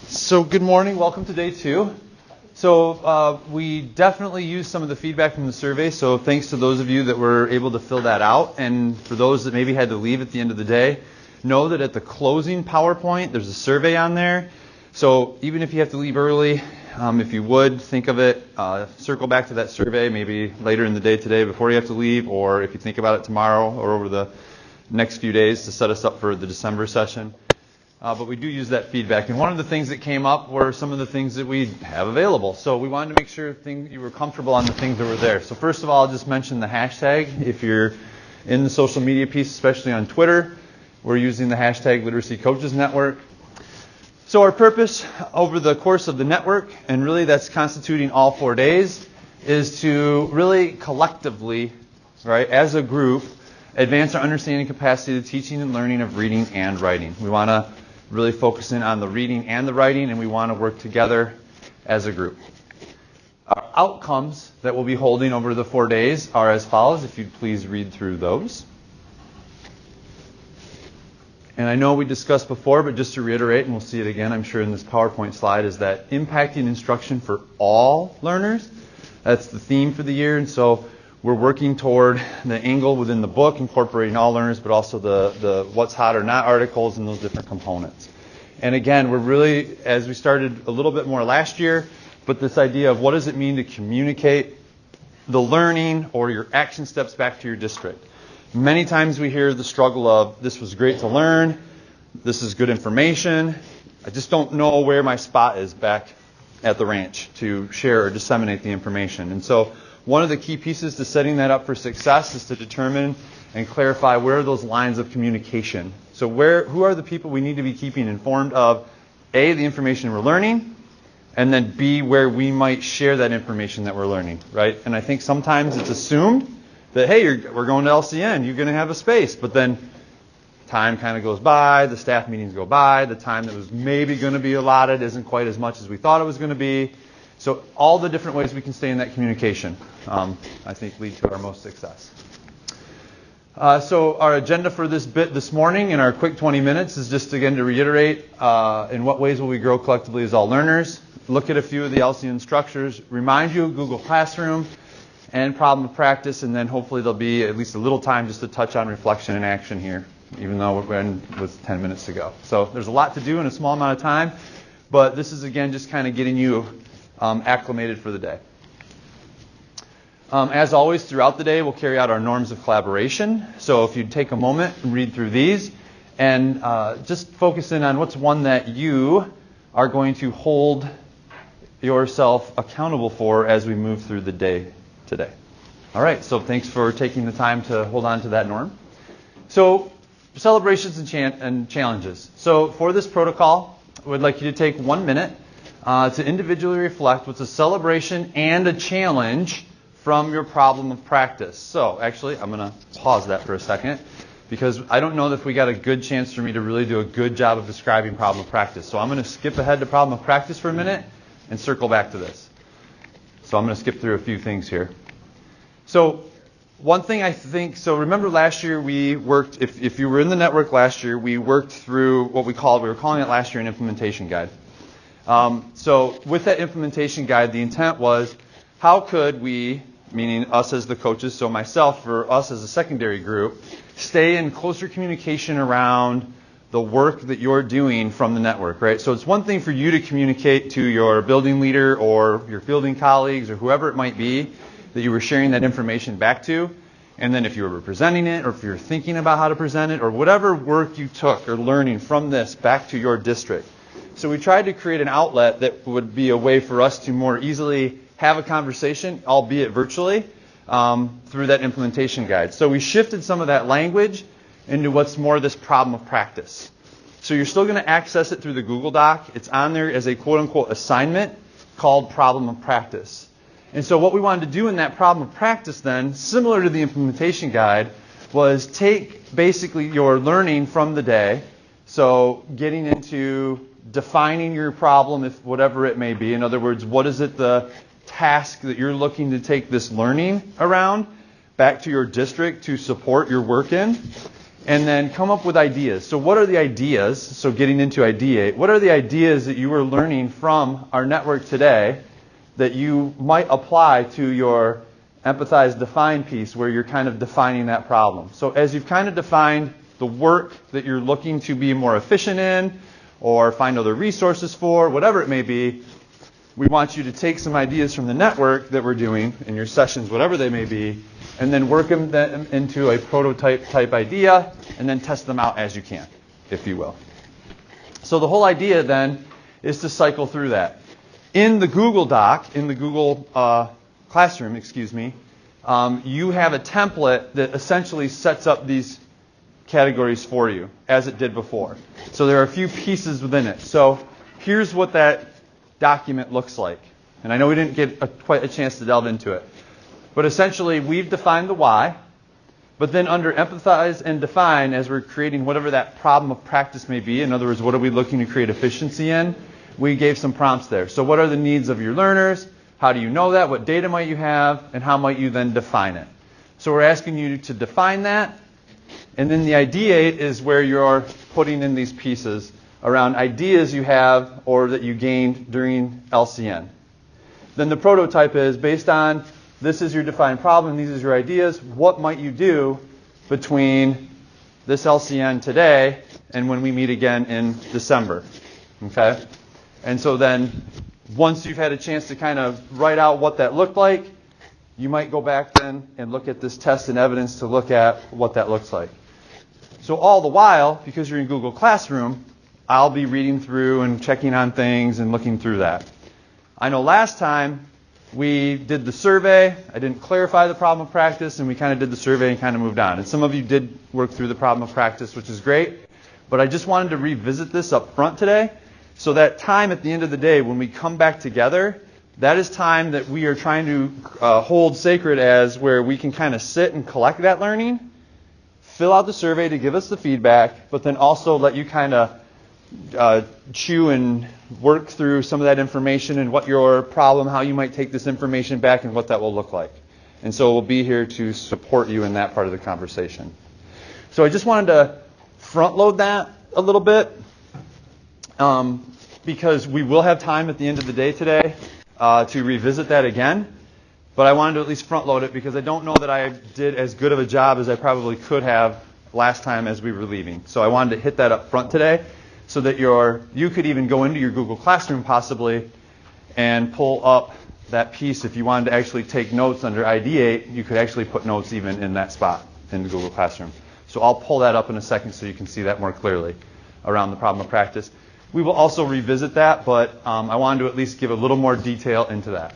So good morning, welcome to day 2. So we definitely used some of the feedback from the survey, so thanks to those of you that were able to fill that out. And for those that maybe had to leave at the end of the day, know that at the closing PowerPoint, there's a survey on there. So even if you have to leave early, if you would, think of it, circle back to that survey maybe later in the day today before you have to leave, or if you think about it tomorrow or over the next few days to set us up for the December session. But we do use that feedback. And one of the things that came up were some of the things that we have available. So we wanted to make sure you were comfortable on the things that were there. So first of all, I'll just mention the hashtag. If you're in the social media piece, especially on Twitter, we're using the hashtag Literacy Coaches Network. So our purpose over the course of the network, and really that's constituting all 4 days, is to really collectively, right, as a group, advance our understanding capacity, the teaching and learning of reading and writing. We want to really focus in on the reading and the writing, and we want to work together as a group. Our outcomes that we'll be holding over the 4 days are as follows, if you'd please read through those. And I know we discussed before, but just to reiterate, and we'll see it again, I'm sure in this PowerPoint slide, is that impacting instruction for all learners. That's the theme for the year, and so we're working toward the angle within the book, incorporating all learners, but also the what's hot or not articles and those different components. And again, we're really, as we started a little bit more last year, but this idea of what does it mean to communicate the learning or your action steps back to your district. Many times we hear the struggle of, this was great to learn, this is good information, I just don't know where my spot is back at the ranch to share or disseminate the information. And so one of the key pieces to setting that up for success is to determine and clarify where are those lines of communication. So who are the people we need to be keeping informed of, A, the information we're learning, and then B, where we might share that information that we're learning, right? And I think sometimes it's assumed that, hey, we're going to LCN, you're going to have a space, but then time kind of goes by, the staff meetings go by, the time that was maybe going to be allotted isn't quite as much as we thought it was going to be. So all the different ways we can stay in that communication, I think, lead to our most success. So our agenda for this bit this morning in our quick 20 minutes is just, again, to reiterate in what ways will we grow collectively as all learners, look at a few of the LCN structures, remind you of Google Classroom and problem of practice, and then hopefully there'll be at least a little time just to touch on reflection and action here, even though we're in with 10 minutes to go. So there's a lot to do in a small amount of time, but this is, again, just kind of getting you acclimated for the day. As always, throughout the day, we'll carry out our norms of collaboration. So if you'd take a moment and read through these and just focus in on what's one that you are going to hold yourself accountable for as we move through the day today. All right, so thanks for taking the time to hold on to that norm. So celebrations and challenges. So for this protocol, I would like you to take 1 minute to individually reflect what's a celebration and a challenge from your problem of practice. So actually, I'm going to pause that for a second because I don't know if we got a good chance for me to really do a good job of describing problem of practice. So I'm going to skip ahead to problem of practice for a minute and circle back to this. So I'm going to skip through a few things here. So one thing I think, so remember last year we worked, if you were in the network last year, we worked through what we were calling it last year an implementation guide. So with that implementation guide, the intent was how could we, meaning us as the coaches, so myself, for us as a secondary group, stay in closer communication around the work that you're doing from the network, right? So it's one thing for you to communicate to your building leader or your fielding colleagues or whoever it might be that you were sharing that information back to. And then if you were presenting it or if you're thinking about how to present it or whatever work you took or learning from this back to your district. So we tried to create an outlet that would be a way for us to more easily have a conversation, albeit virtually, through that implementation guide. So we shifted some of that language into what's more this problem of practice. So you're still going to access it through the Google Doc. It's on there as a quote-unquote assignment called problem of practice. And so what we wanted to do in that problem of practice then, similar to the implementation guide, was take basically your learning from the day, so getting into defining your problem, if whatever it may be. In other words, what is it the task that you're looking to take this learning around back to your district to support your work in? and then come up with ideas. So what are the ideas? So getting into Ideate, what are the ideas that you were learning from our network today that you might apply to your empathize, define piece where you're kind of defining that problem? So as you've kind of defined the work that you're looking to be more efficient in or find other resources for, whatever it may be, we want you to take some ideas from the network that we're doing in your sessions, whatever they may be, and then work them into a prototype type idea and then test them out as you can, if you will. So the whole idea then is to cycle through that. In the Google Doc, in the Google Classroom, you have a template that essentially sets up these categories for you, as it did before. So there are a few pieces within it. So here's what that document looks like. And I know we didn't get quite a chance to delve into it. But essentially, we've defined the why. But then under empathize and define, as we're creating whatever that problem of practice may be, in other words, what are we looking to create efficiency in, we gave some prompts there. So what are the needs of your learners? How do you know that? What data might you have? And how might you then define it? So we're asking you to define that. And then the ideate is where you're putting in these pieces around ideas you have or that you gained during LCN. Then the prototype is based on this is your defined problem, these are your ideas, what might you do between this LCN today and when we meet again in December? Okay? And so then once you've had a chance to kind of write out what that looked like, you might go back then and look at this test and evidence to look at what that looks like. So all the while, because you're in Google Classroom, I'll be reading through and checking on things and looking through that. I know last time we did the survey. I didn't clarify the problem of practice, and we kind of did the survey and kind of moved on. And some of you did work through the problem of practice, which is great. But I just wanted to revisit this up front today. So that time at the end of the day when we come back together, that is time that we are trying to hold sacred as where we can kind of sit and collect that learning, fill out the survey to give us the feedback, but then also let you kind of chew and work through some of that information and what your problem, how you might take this information back and what that will look like. And so we'll be here to support you in that part of the conversation. So I just wanted to front load that a little bit because we will have time at the end of the day today to revisit that again. But I wanted to at least front load it because I don't know that I did as good of a job as I probably could have last time as we were leaving. So I wanted to hit that up front today so that you could even go into your Google Classroom possibly and pull up that piece. If you wanted to actually take notes under Ideate, you could actually put notes even in that spot in the Google Classroom. So I'll pull that up in a second so you can see that more clearly around the problem of practice. We will also revisit that, but I wanted to at least give a little more detail into that.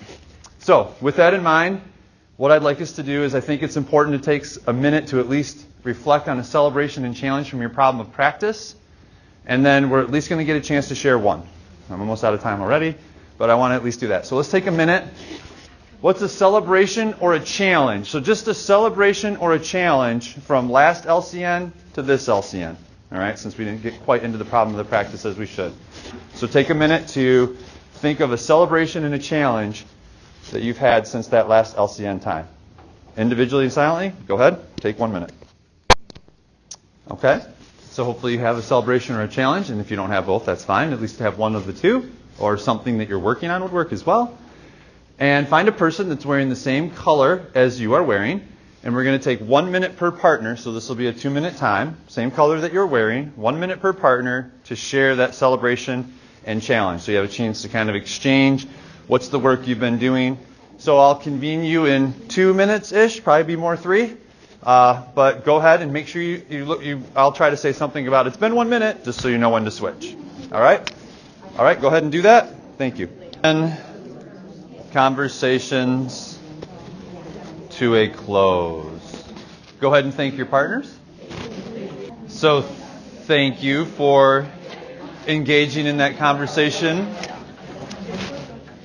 So with that in mind, what I'd like us to do is I think it's important to take a minute to at least reflect on a celebration and challenge from your problem of practice. And then we're at least going to get a chance to share one. I'm almost out of time already, but I want to at least do that. So let's take a minute. What's a celebration or a challenge? So just a celebration or a challenge from last LCN to this LCN. All right, since we didn't get quite into the problem of the practice as we should. So take a minute to think of a celebration and a challenge that you've had since that last LCN time. Individually and silently, go ahead, take 1 minute. Okay, so hopefully you have a celebration or a challenge, and if you don't have both, that's fine. At least have one of the two, or something that you're working on would work as well. And find a person that's wearing the same color as you are wearing, and we're going to take 1 minute per partner, so this will be a 2-minute time, same color that you're wearing, 1 minute per partner to share that celebration and challenge. So you have a chance to kind of exchange what's the work you've been doing. So I'll convene you in 2 minutes-ish, probably be more 3. But go ahead and make sure you look. I'll try to say something about it's been 1 minute, just so you know when to switch. All right? All right, go ahead and do that. Thank you. And conversations to a close. Go ahead and thank your partners. So thank you for engaging in that conversation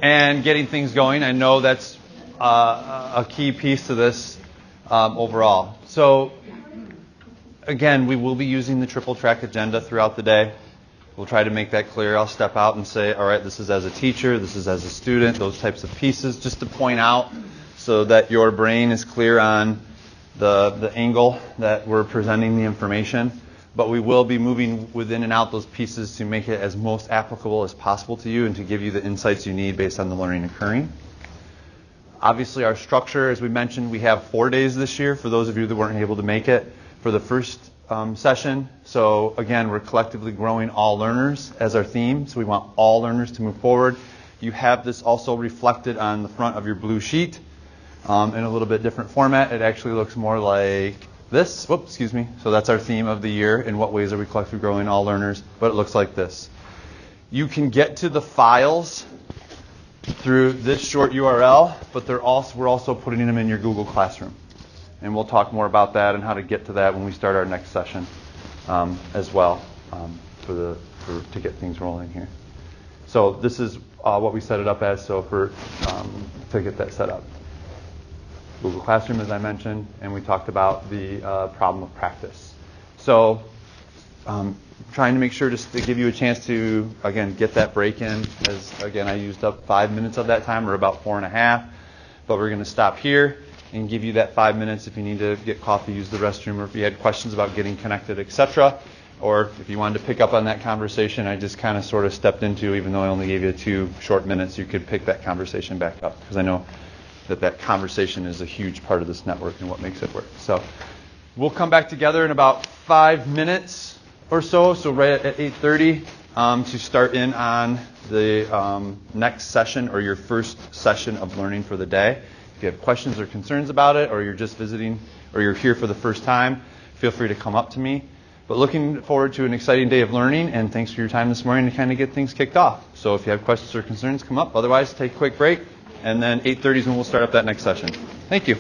and getting things going. I know that's a key piece to this overall. So again, we will be using the triple track agenda throughout the day. We'll try to make that clear. I'll step out and say, all right, this is as a teacher, this is as a student, those types of pieces, just to point out so that your brain is clear on the angle that we're presenting the information, but we will be moving within and out those pieces to make it as most applicable as possible to you and to give you the insights you need based on the learning occurring. Obviously, our structure, as we mentioned, we have 4 days this year for those of you that weren't able to make it for the first session. So again, we're collectively growing all learners as our theme. So we want all learners to move forward. You have this also reflected on the front of your blue sheet in a little bit different format. It actually looks more like this. Whoops, excuse me. So that's our theme of the year. In what ways are we collectively growing all learners? But it looks like this. You can get to the files through this short URL, but we're also putting them in your Google Classroom. And we'll talk more about that and how to get to that when we start our next session as well to get things rolling here. So this is what we set it up as, so to get that set up. Google Classroom, as I mentioned, and we talked about the problem of practice. So trying to make sure just to give you a chance to, again, get that break in, as, again, I used up 5 minutes of that time, or about 4.5, but we're going to stop here and give you that 5 minutes if you need to get coffee, use the restroom, or if you had questions about getting connected, etc. Or if you wanted to pick up on that conversation I just kind of sort of stepped into, even though I only gave you 2 short minutes, you could pick that conversation back up, because I know that conversation is a huge part of this network and what makes it work. So we'll come back together in about 5 minutes or so right at 8:30 to start in on the next session, or your first session of learning for the day. If you have questions or concerns about it, or you're just visiting, or you're here for the first time, feel free to come up to me. But looking forward to an exciting day of learning, and thanks for your time this morning to kind of get things kicked off. So if you have questions or concerns, come up. Otherwise, take a quick break, and then 8:30 is when we'll start up that next session. Thank you.